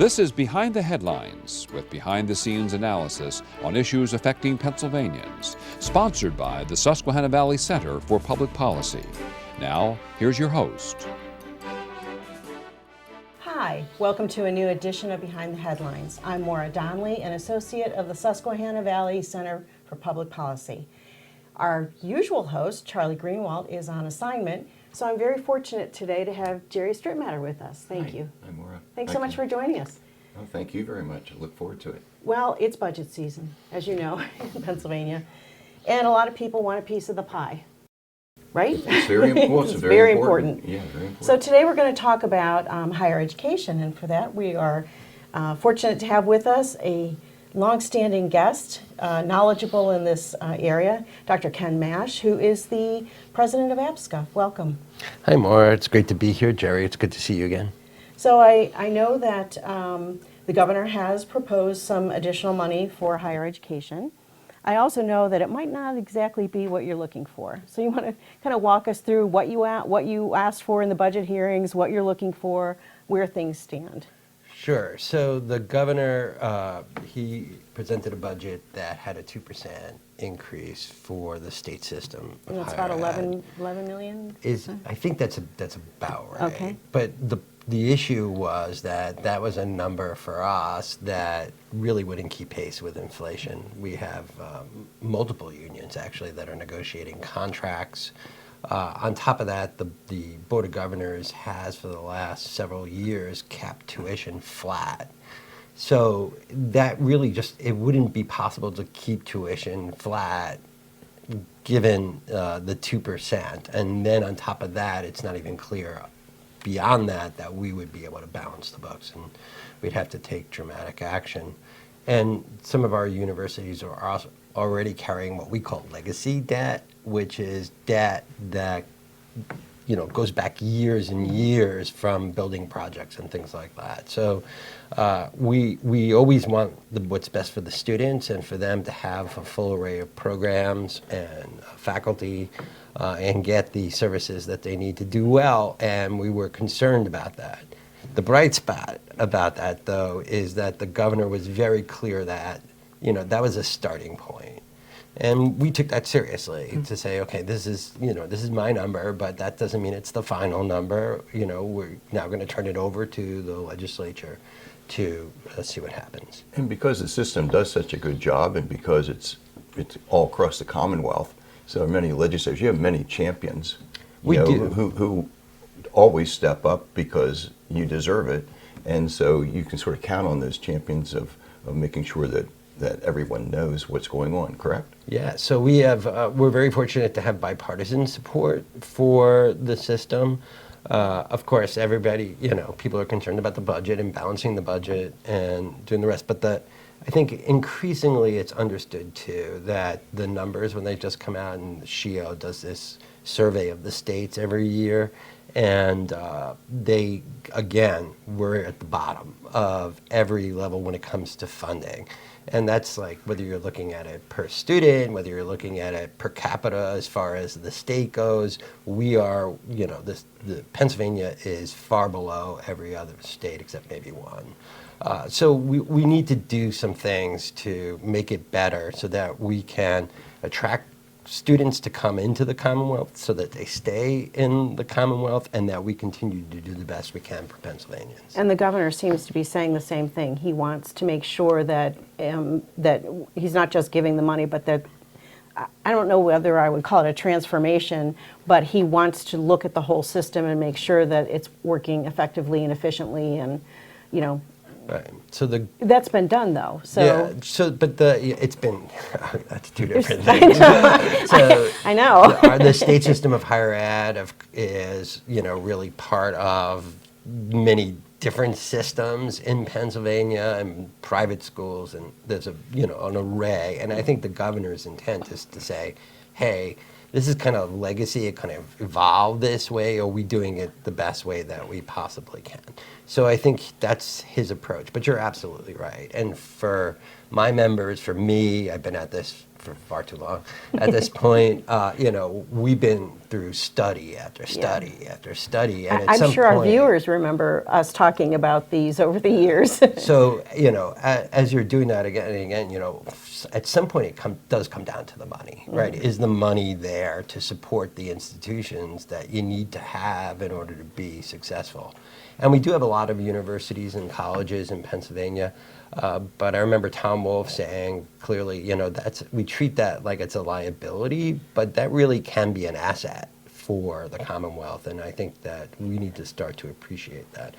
This is Behind the Headlines, with behind-the-scenes analysis on issues affecting Pennsylvanians, sponsored by the Susquehanna Valley Center for Public Policy. Now, here's your host. Hi, welcome to a new edition of Behind the Headlines. I'm Maura Donnelly, an associate of the Susquehanna Valley Center for Public Policy. Our usual host, Charlie Greenwald, is on assignment, so I'm very fortunate today to have Jerry Strittmatter with us. Thank you. Hi, Maura. Thanks so much for joining us. Oh, thank you very much. I look forward to it. Well, it's budget season, as you know, in Pennsylvania, and a lot of people want a piece of the pie, right? It's very important. It's very important. Yeah, very important. So today we're going to talk about higher education, and for that we are fortunate to have with us a longstanding guest, knowledgeable in this area, Dr. Ken Mash, who is the president of APSCA. Welcome. Hi, Maura. It's great to be here. Jerry, it's good to see you again. So I know that the governor has proposed some additional money for higher education. I also know that it might not exactly be what you're looking for. So you want to kind of walk us through what you asked for in the budget hearings, what you're looking for, where things stand. Sure. So the governor, he presented a budget that had a 2% increase for the state system. And it's about 11 million? I think that's about right. Okay. But the issue was that was a number for us that really wouldn't keep pace with inflation. We have multiple unions actually that are negotiating contracts. On top of that, the Board of Governors has for the last several years kept tuition flat. So that really it wouldn't be possible to keep tuition flat given the 2%. And then on top of that, it's not even clear beyond that we would be able to balance the books, and we'd have to take dramatic action. And some of our universities are also already carrying what we call legacy debt, which is debt that goes back years and years from building projects and things like that. So we always want what's best for the students and for them to have a full array of programs and faculty and get the services that they need to do well, and we were concerned about that. The bright spot about that, though, is that the governor was very clear that that was a starting point. And we took that seriously to say, okay, this is my number, but that doesn't mean it's the final number. We're now going to turn it over to the legislature to see what happens. And because the system does such a good job, and because it's all across the Commonwealth, so many legislators, you have many champions who always step up because you deserve it. And so you can sort of count on those champions of making sure that everyone knows what's going on, correct? Yeah, so we're very fortunate to have bipartisan support for the system. Of course, everybody, people are concerned about the budget and balancing the budget and doing the rest, but I think increasingly it's understood too that the numbers, when they just come out, and SHEO does this survey of the states every year, and we're at the bottom of every level when it comes to funding. And that's like whether you're looking at it per student, whether you're looking at it per capita as far as the state goes, we are, the Pennsylvania is far below every other state except maybe one. So we need to do some things to make it better so that we can attract students to come into the Commonwealth so that they stay in the Commonwealth, and that we continue to do the best we can for Pennsylvanians. And the governor seems to be saying the same thing. He wants to make sure that that he's not just giving the money, but that, I don't know whether I would call it a transformation, but he wants to look at the whole system and make sure that it's working effectively and efficiently, and Right. So that's been done though. So yeah. So, but it's been that's two different things. I know. The state system of higher ed is really part of many different systems in Pennselsvania and private schools, and there's an array. And I think the governor's intent is to say, hey, this is kind of legacy. It kind of evolved this way. Are we doing it the best way that we possibly can? So I think that's his approach. But you're absolutely right. And for my members, for me, I've been at this for far too long. At this point, we've been through study after study after study. And at I'm some sure our point, viewers remember us talking about these over the years. So, as you're doing that again and again, at some point it does come down to the money, right? Is the money there to support the institutions that you need to have in order to be successful? And we do have a lot of universities and colleges in Pennsylvania, but I remember Tom Wolfe saying clearly, we treat that like it's a liability, but that really can be an asset for the Commonwealth, and I think that we need to start to appreciate that.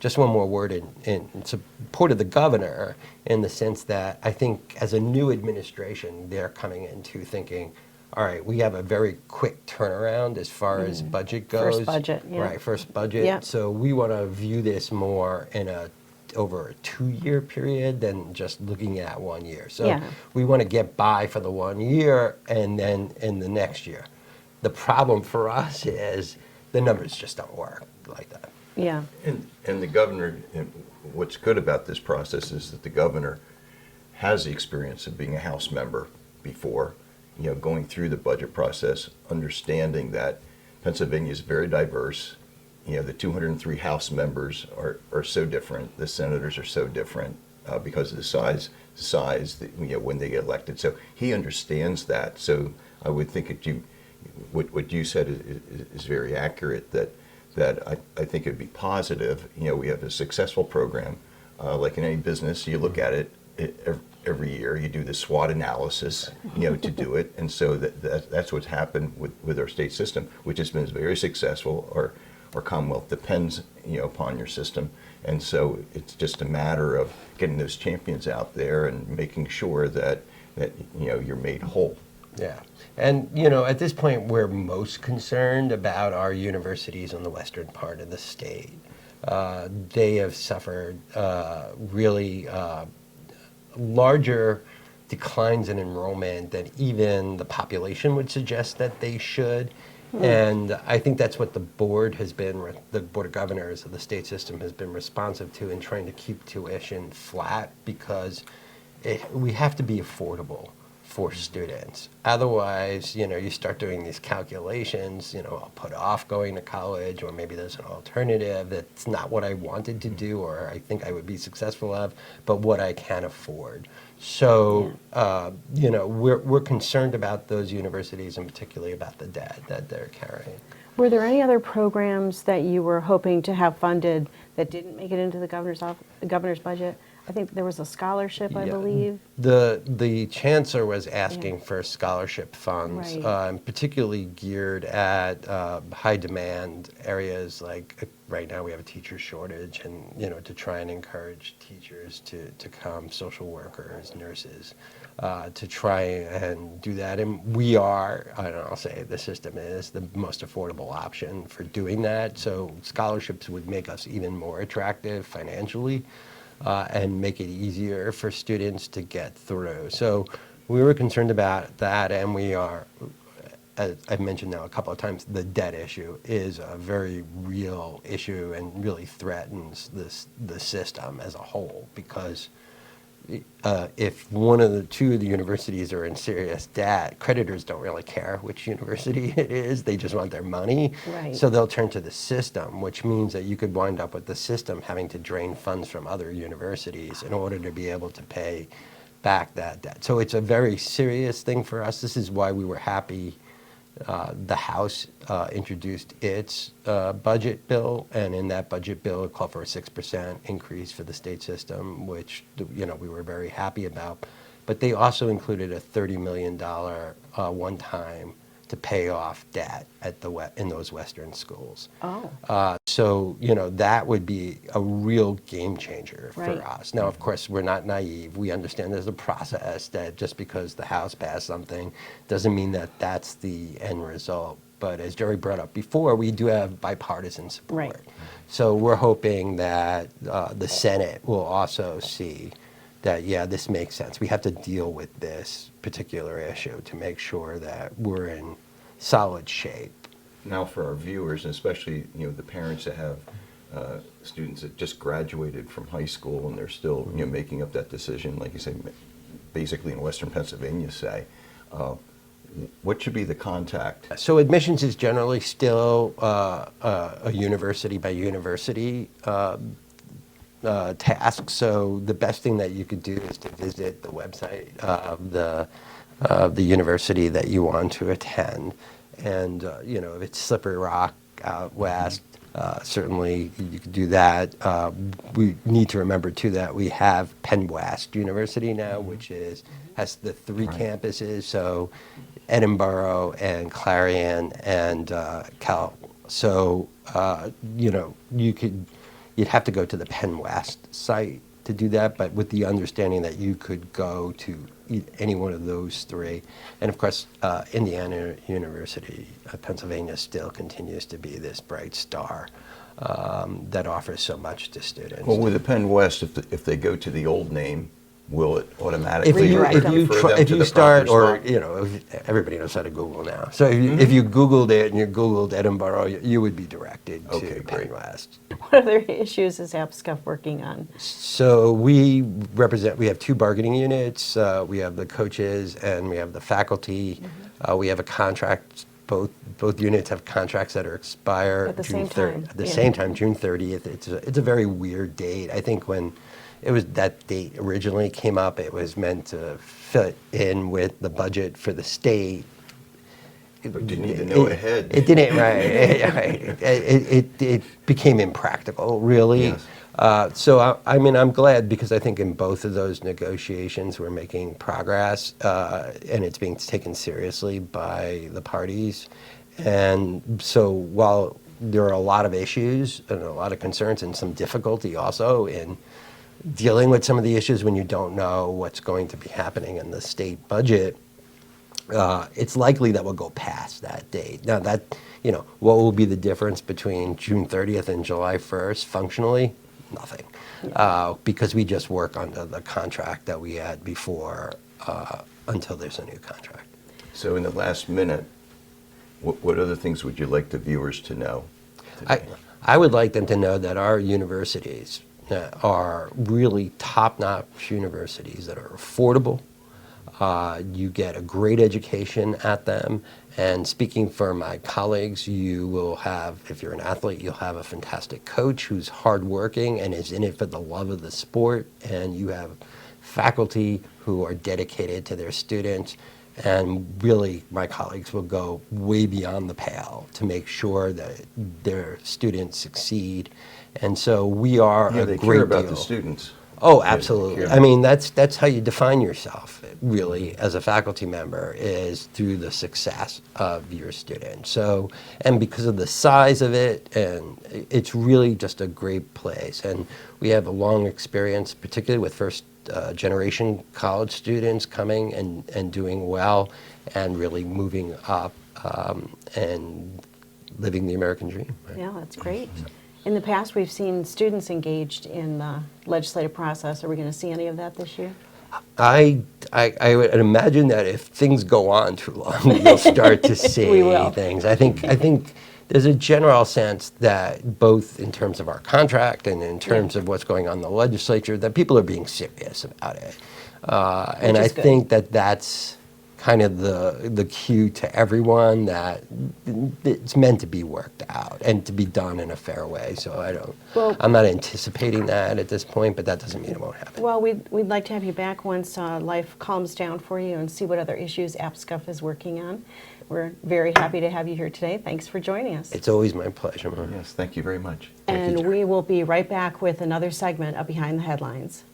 Just one more word in support of the governor, in the sense that I think as a new administration, they're coming into thinking, all right, we have a very quick turnaround as far as budget goes. First budget, yeah. Right, first budget. Yeah. So we want to view this more over a 2-year period than just looking at 1 year. So Yeah. we want to get by for the 1 year and then in the next year. The problem for us is the numbers just don't work like that. Yeah. And the governor, and what's good about this process is that the governor has the experience of being a House member before, going through the budget process, understanding that Pennsylvania is very diverse. The 203 House members are so different. The senators are so different because of the size when they get elected. So he understands that. So I would think what you said is very accurate, that I think it'd be positive. We have a successful program. Like in any business, you look at it every year. You do the SWOT analysis, to do it. And so that's what's happened with our state system, which has been very successful. Our Commonwealth depends, upon your system. And so it's just a matter of getting those champions out there and making sure that you're made whole. Yeah. And, at this point, we're most concerned about our universities on the western part of the state. They have suffered really larger declines in enrollment than even the population would suggest that they should. And I think that's what the Board of Governors of the state system has been responsive to in trying to keep tuition flat, because we have to be affordable for students. Otherwise, you start doing these calculations, I'll put off going to college, or maybe there's an alternative that's not what I wanted to do or I think I would be successful of, but what I can afford. So, we're concerned about those universities, and particularly about the debt that they're carrying. Were there any other programs that you were hoping to have funded that didn't make it into the governor's budget? I think there was a scholarship, I Yeah. believe. The chancellor was asking for scholarship funds, Right. particularly geared at high demand areas. Like right now we have a teacher shortage, and to try and encourage teachers to come, social workers, nurses, to try and do that. And we are, I'll say the system is the most affordable option for doing that. So scholarships would make us even more attractive financially. And make it easier for students to get through. So we were concerned about that, and we are, as I've mentioned now a couple of times, the debt issue is a very real issue and really threatens the system as a whole, because if one of the two of the universities are in serious debt, creditors don't really care which university it is. They just want their money. Right. So they'll turn to the system, which means that you could wind up with the system having to drain funds from other universities in order to be able to pay back that debt. So it's a very serious thing for us. This is why we were happy the House introduced its budget bill, and in that budget bill it called for a 6% increase for the state system, which we were very happy about. But they also included a $30 million one-time to pay off debt at in those Western schools. Oh. So, that would be a real game changer for Right. us. Now, of course, we're not naive. We understand there's a process, that just because the House passed something doesn't mean that that's the end result. But as Jerry brought up before, we do have bipartisan support. Right. So we're hoping that the Senate will also see that, this makes sense. We have to deal with this particular issue to make sure that we're in solid shape. Now for our viewers, and especially the parents that have students that just graduated from high school and they're still making up that decision, like you say, basically in Western Pennsylvania, say, What should be the contact? So admissions is generally still a university by university task. So the best thing that you could do is to visit the website of the university that you want to attend. And if it's Slippery Rock out west, certainly you could do that. We need to remember too that we have Penn West University now, which has the 3 campuses. So Edinburgh and Clarion and Cal. So you'd have to go to the Penn West site to do that, but with the understanding that you could go to any one of those 3. And of course, Indiana University, Pennsylvania still continues to be this bright star that offers so much to students. Well, with the Penn West, if they go to the old name, will it automatically Redirect them. if you start, or everybody knows how to Google now. So if you Googled it and you Googled Edinburgh, you would be directed to Okay, Penn great. West. What other issues is APSCUF working on? So we have 2 bargaining units. We have the coaches and we have the faculty. We have a contract. Both units have contracts that are expire At the June same time, At the yeah. same time, June 30th. It's a very weird date. I think when it was that date originally came up, it was meant to fit in with the budget for the state. But you need to know ahead. It didn't, right. It became impractical, really. Yes. So, I'm glad because I think in both of those negotiations we're making progress and it's being taken seriously by the parties. And so while there are a lot of issues and a lot of concerns and some difficulty also in dealing with some of the issues when you don't know what's going to be happening in the state budget, it's likely that we'll go past that date. Now what will be the difference between June 30th and July 1st functionally? Nothing. Because we just work under the contract that we had before until there's a new contract. So in the last minute, what other things would you like the viewers to know today? I would like them to know that our universities are really top-notch universities that are affordable. You get a great education at them. And speaking for my colleagues, you will have, if you're an athlete, you'll have a fantastic coach who's hardworking and is in it for the love of the sport. And you have faculty who are dedicated to their students. And really, my colleagues will go way beyond the pale to make sure that their students succeed. And so we are a They great care about deal. the students. Oh, Yeah, absolutely. yeah. I mean, that's how you define yourself, really, as a faculty member, is through the success of your students. So, and because of the size of it, and it's really just a great place. And we have a long experience, particularly with first generation college students coming and doing well and really moving up and living the American dream. Right? Yeah, that's great. In the past, we've seen students engaged in the legislative process. Are we going to see any of that this year? I would imagine that if things go on too long, you'll start to see We will. things. I think there's a general sense that both in terms of our contract and in terms of what's going on in the legislature, that people are being serious about it. And I is good. think that that's kind of the cue to everyone that it's meant to be worked out and to be done in a fair way. So I'm not anticipating that at this point, but that doesn't mean it won't happen. Well, we'd like to have you back once life calms down for you and see what other issues APSCUF is working on. We're very happy to have you here today. Thanks for joining us. It's always my pleasure. Maura. Yes, thank you very much. Thank you, And Jerry. we will be right back with another segment of Behind the Headlines.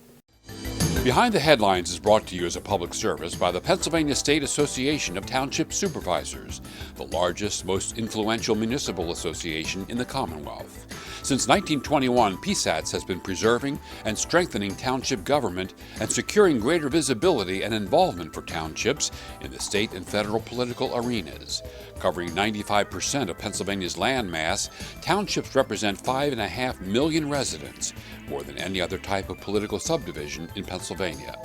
Behind the Headlines is brought to you as a public service by the Pennsylvania State Association of Township Supervisors, the largest, most influential municipal association in the Commonwealth. Since 1921, PSATS has been preserving and strengthening township government and securing greater visibility and involvement for townships in the state and federal political arenas. Covering 95% of Pennsylvania's land mass, townships represent 5.5 million residents, more than any other type of political subdivision in Pennsylvania.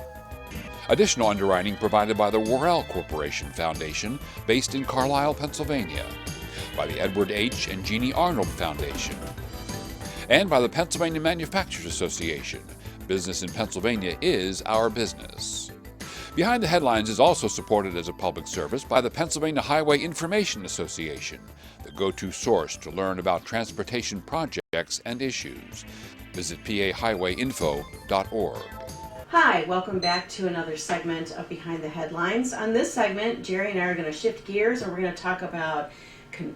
Additional underwriting provided by the Worrell Corporation Foundation, based in Carlisle, Pennsylvania, by the Edward H. and Jeannie Arnold Foundation, and by the Pennsylvania Manufacturers Association. Business in Pennsylvania is our business. Behind the Headlines is also supported as a public service by the Pennsylvania Highway Information Association, the go-to source to learn about transportation projects and issues. Visit pahighwayinfo.org. Hi, welcome back to another segment of Behind the Headlines. On this segment, Jerry and I are going to shift gears and we're going to talk about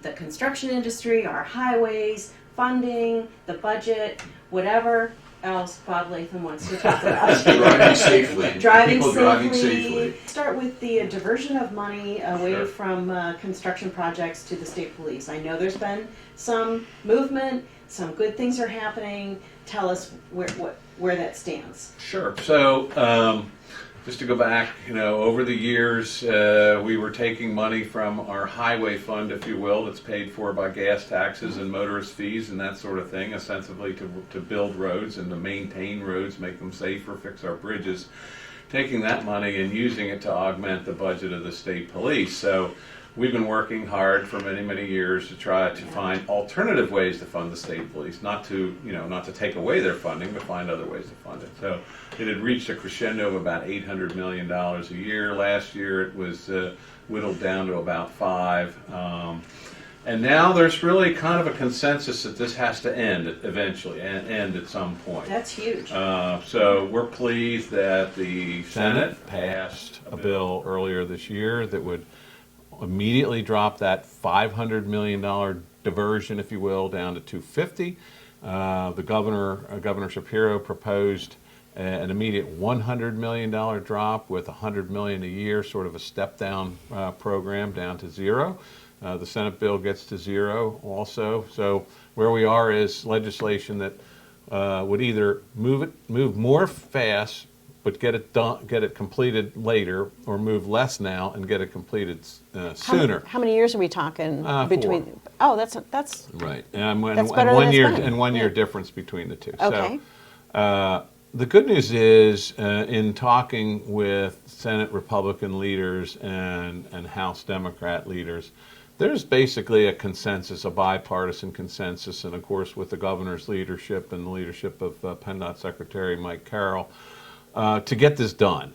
the construction industry, our highways, funding, the budget, whatever else Bob Latham wants to talk about. Driving safely. People driving safely. Start with the diversion of money away from construction projects to the state police. I know there's been some movement, some good things are happening. Tell us where that stands. Sure. So just to go back, over the years, we were taking money from our highway fund, if you will, that's paid for by gas taxes and motorist fees and that sort of thing, ostensibly to build roads and to maintain roads, make them safer, fix our bridges, taking that money and using it to augment the budget of the state police. So we've been working hard for many, many years to try to find alternative ways to fund the state police, not to take away their funding, but find other ways to fund it. So it had reached a crescendo of about $800 million a year. Last year it was whittled down to about $5 million. And now there's really kind of a consensus that this has to end eventually, and end at some point. That's huge. So we're pleased that the Senate passed a bill earlier this year that would immediately drop that $500 million diversion, if you will, down to $250. The Governor Shapiro proposed an immediate $100 million drop with $100 million a year, sort of a step-down program down to zero. The Senate bill gets to zero also. So where we are is legislation that would either move more fast but get it completed later, or move less now and get it completed sooner. How many years are we talking between? 4. Oh, that's Right, That's better than it's been. and 1 year Yeah. difference between the two. Okay. So the good news is, in talking with Senate Republican leaders and House Democrat leaders, there's basically a consensus, a bipartisan consensus, and of course with the governor's leadership and the leadership of PennDOT Secretary Mike Carroll, to get this done.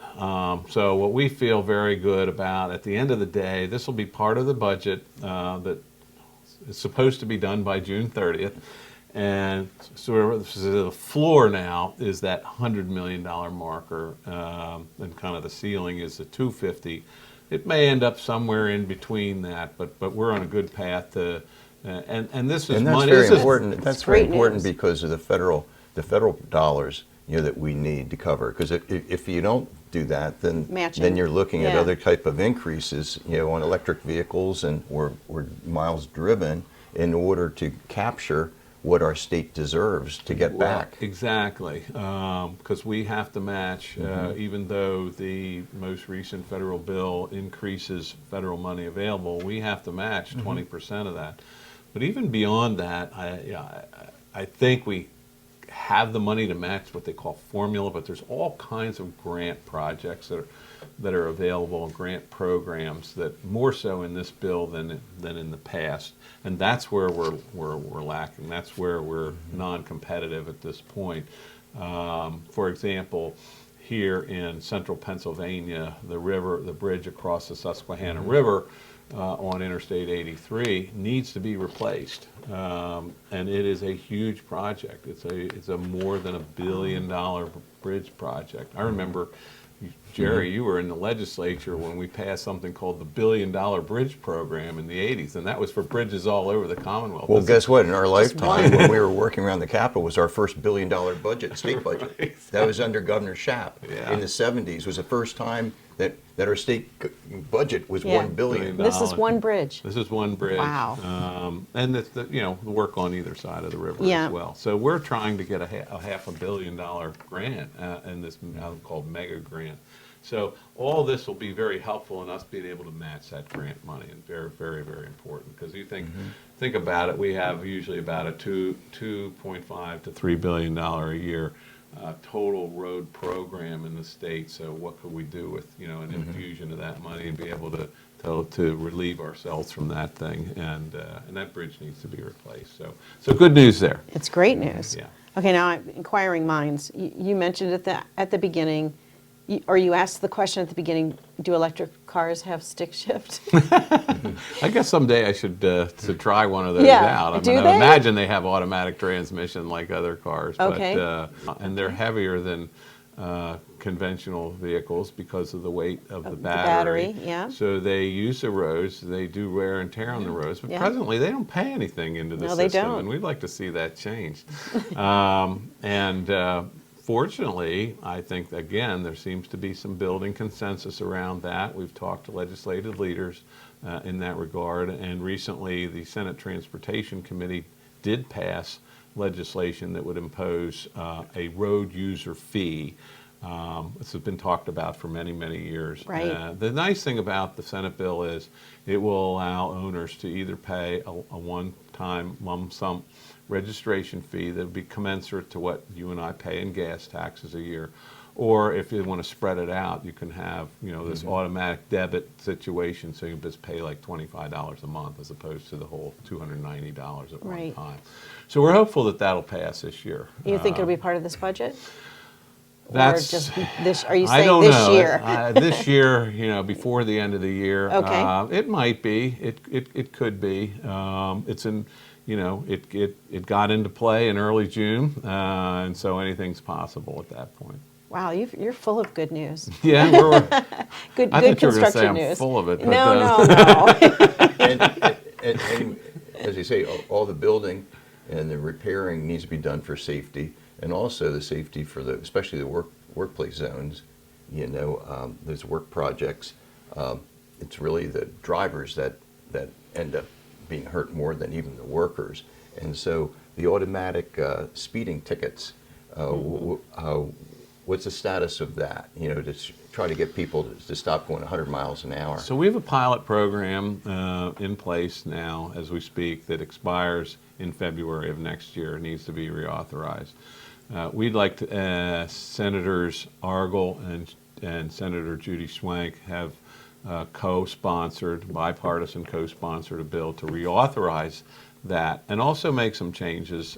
So what we feel very good about, at the end of the day, this will be part of the budget that is supposed to be done by June 30th. And so the floor now is that $100 million marker, and kind of the ceiling is the $250. It may end up somewhere in between that, but we're on a good path to, and this is And that's money. very This is- important. That's very great important news. because of the federal dollars that we need to cover. Because if you don't do that, then Matching. you're looking at Yeah. other type of increases, on electric vehicles and or miles driven in order to capture what our state deserves to get Well, back. Exactly, because we have to match, even though the most recent federal bill increases federal money available, we have to match 20% of that. But even beyond that, I think we have the money to match what they call formula, but there's all kinds of grant projects that are available, grant programs that more so in this bill than in the past, and that's where we're lacking. That's where we're non-competitive at this point. For example, here in central Pennsylvania, the bridge across the Susquehanna River on Interstate 83 needs to be replaced, and it is a huge project. It's a more than $1 billion bridge project. I remember, Jerry, you were in the legislature when we passed something called the $1 billion bridge program in the 80s, and that was for bridges all over the Commonwealth. Well, This guess what? In our lifetime, when we were working around the Capitol, was our first $1 billion budget, state budget. That was under Governor Schaap. Yeah. In the 70s was the first time that our state budget was Yeah. $1 billion. This is one bridge. This is one bridge. Wow. And it's the work on either side of the river Yeah. as well. So we're trying to get a $500 million grant in this called mega grant. So all this will be very helpful in us being able to match that grant money, and very, very, very important. Because you think about it, we have usually about a $2.5 to $3 billion a year total road program in the state. So what could we do with an infusion of that money and be able to relieve ourselves from that thing? And that bridge needs to be replaced. So good news there. It's great news. Yeah. Okay, now inquiring minds. You mentioned at the beginning, Or you asked the question at the beginning, do electric cars have stick shift? I guess someday I should to try one of those Yeah. out. I Do mean, I they? imagine they have automatic transmission like other cars, Okay. but and they're heavier than conventional vehicles because of the weight of the battery. battery, yeah. So they use the roads. They do wear and tear on the roads, but Yeah. presently they don't pay anything into the No, they system, don't. and we'd like to see that changed. Fortunately, I think, again, there seems to be some building consensus around that. We've talked to legislative leaders in that regard, and recently the Senate Transportation Committee did pass legislation that would impose a road user fee. This has been talked about for many, many years. Right. The nice thing about the Senate bill is it will allow owners to either pay a one-time lump sum registration fee that would be commensurate to what you and I pay in gas taxes a year, or if you want to spread it out, you can have this automatic debit situation, so you just pay like $25 a month as opposed to the whole $290 at one Right. time. So we're hopeful that that'll pass this year. You think it'll be part of this budget? That's, or just this? Are you I saying don't this know. year? This year, before the end of the year. Okay. It might be. It could be. It's in. It got into play in early June, and so anything's possible at that point. Wow, you're full of good news. Yeah, Good, I good thought you were going to say construction I'm news. full of it. But, No, no. And as you say, all the building and the repairing needs to be done for safety, and also the safety for especially the workplace zones. Those work projects. It's really the drivers that end up being hurt more than even the workers. And so the automatic speeding tickets. What's the status of that? To try to get people to stop going 100 miles an hour. So we have a pilot program in place now as we speak that expires in February of next year. It needs to be reauthorized. We'd like to, Senators Argel and Senator Judy Swank have bipartisan co-sponsored a bill to reauthorize that and also make some changes.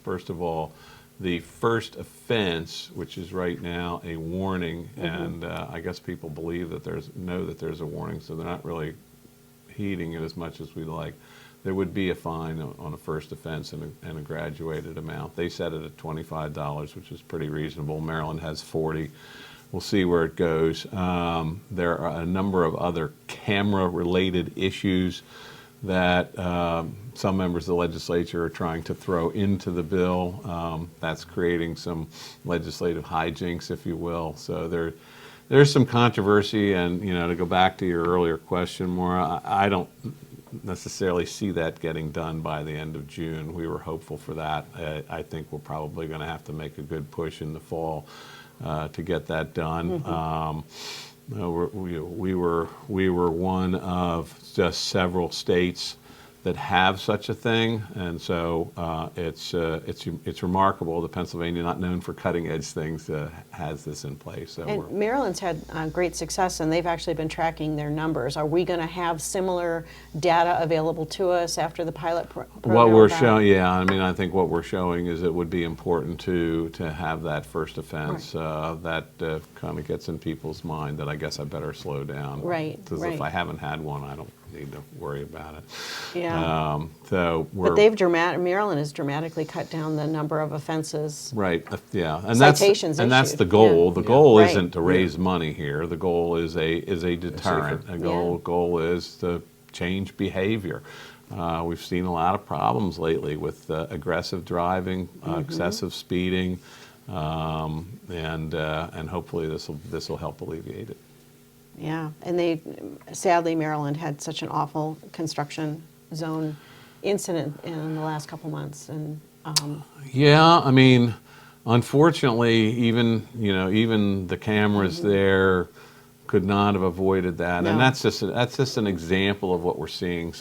First of all, the first offense, which is right now a warning, and I guess people believe that know that there's a warning, so they're not really heeding it as much as we like. There would be a fine on a first offense and a graduated amount. They set it at $25, which is pretty reasonable. Maryland has 40. We'll see where it goes. There are a number of other camera-related issues that some members of the legislature are trying to throw into the bill. That's creating some legislative hijinks, if you will. So there's some controversy, and to go back to your earlier question, Maura, I don't necessarily see that getting done by the end of June. We were hopeful for that. I think we're probably going to have to make a good push in the fall to get that done. We were one of just several states that have such a thing, and so it's remarkable that Pennsylvania, not known for cutting edge things, has this in place. So And Maryland's had great success, and they've actually been tracking their numbers. Are we going to have similar data available to us after the pilot program? what we're showing, I think what we're showing is it would be important to have that first offense. That kind of gets in people's mind that I guess I better slow down. Right, Because right. if I haven't had one, I don't need to worry about it. Yeah. But Maryland has dramatically cut down the number of offenses. right, yeah, and Citations that's issued, the goal. yeah. The goal Right. isn't to raise money here. The goal is a deterrent. The goal is to change behavior. We've seen a lot of problems lately with aggressive driving, excessive speeding, and hopefully this will help alleviate it. Yeah, and sadly, Maryland had such an awful construction zone incident in the last couple months, and Yeah, unfortunately, even the cameras there could not have avoided that, No. and that's just an example of what we're seeing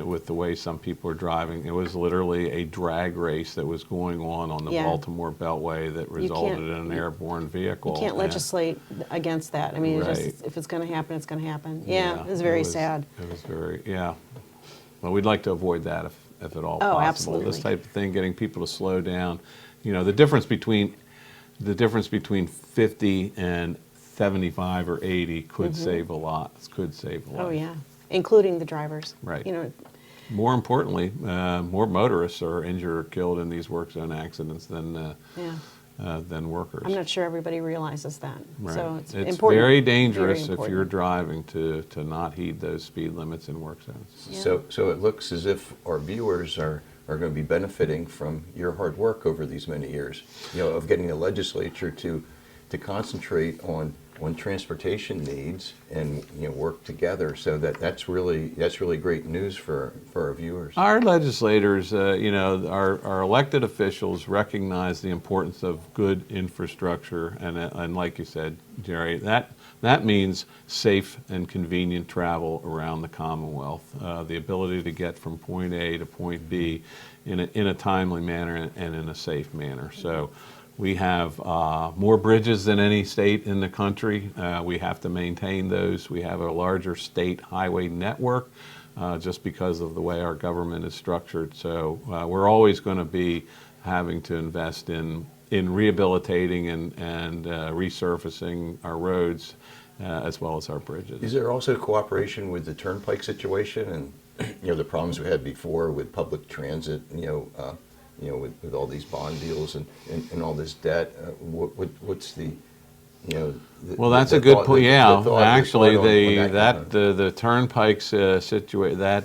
with the way some people are driving. It was literally a drag race that was going on the Yeah. Baltimore Beltway that resulted in an airborne vehicle. you can't And- legislate against that. Right. If it's going to happen, it's going to happen. Yeah, it was very sad. It was very, yeah. Well, we'd like to avoid that if at all possible. absolutely. This type of thing, getting people to slow down. The difference between 50 and 75 or 80 could save a lot. Could save a lot. Oh, yeah, including the drivers. Right. You know, More importantly, more motorists are injured or killed in these work zone accidents than workers. I'm not sure everybody realizes that. Right. So it's It's important. very dangerous if important. you're driving to not heed those speed limits in work zones. Yeah. So it looks as if our viewers are going to be benefiting from your hard work over these many years, of getting the legislature to concentrate on transportation needs and work together. So that's really great news for our viewers. Our legislators, our elected officials recognize the importance of good infrastructure, and like you said, Jerry, that means safe and convenient travel around the Commonwealth, the ability to get from point A to point B in a timely manner and in a safe manner. So we have more bridges than any state in the country. We have to maintain those. We have a larger state highway network just because of the way our government is structured. So we're always going to be having to invest in rehabilitating and resurfacing our roads as well as our bridges. Is there also cooperation with the turnpike situation and the problems we had before with public transit? With all these bond deals and all this debt, what's the well, that's a good point. Yeah, actually, the turnpikes situation that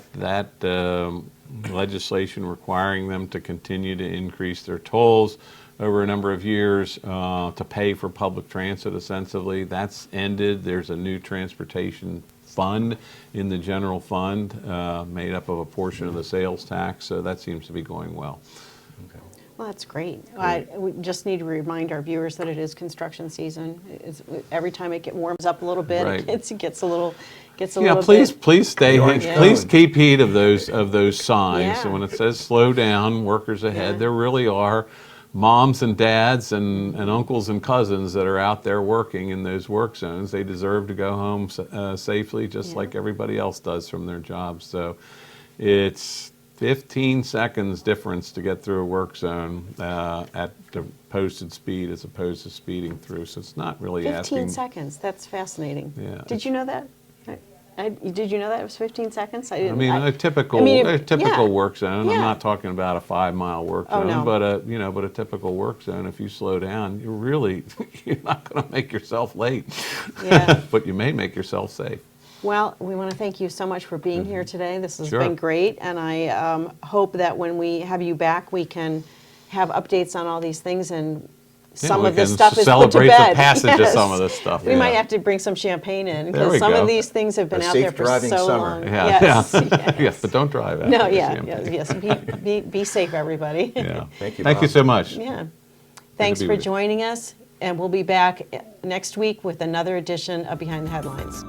legislation requiring them to continue to increase their tolls over a number of years to pay for public transit, ostensibly, that's ended. There's a new transportation fund in the general fund made up of a portion of the sales tax, so that seems to be going well. Well, that's great. We just need to remind our viewers that it is construction season. Every time it warms up a little bit, Right. it gets a little Please bit. stay. Yeah. Please keep heed of those signs. Yeah. And when it says slow down, workers ahead, Yeah. there really are moms and dads and uncles and cousins that are out there working in those work zones. They deserve to go home safely, just Yeah. like everybody else does from their jobs. So it's 15 seconds difference to get through a work zone at the posted speed as opposed to speeding through. So it's not really 15 asking. seconds. That's fascinating. Yeah. Did you know that? Did you know that it was 15 seconds? I I didn't. mean, a typical yeah. work zone. I'm Yeah. not talking about a 5-mile work Oh, zone, no. but a typical work zone. If you slow down, you're not going to make yourself late, Yeah. but you may make yourself safe. Well, we want to thank you so much for being here today. This has Sure. been great, and I hope that when we have you back, we can have updates on all these things, and some we of this can stuff is put to celebrate the bed. passage of Yes. some of this stuff, We yeah. might have to bring some champagne in There because we some go. of these things have been A out safe there for driving so summer. long. Yeah, Yes, yeah. yes. Yes, but don't drive. No, after the yeah, champagne. yes. Be safe, everybody. Yeah. Thank you, Thank you Bob. so much. Yeah. Thanks be for with you. joining us, and we'll be back next week with another edition of Behind the Headlines.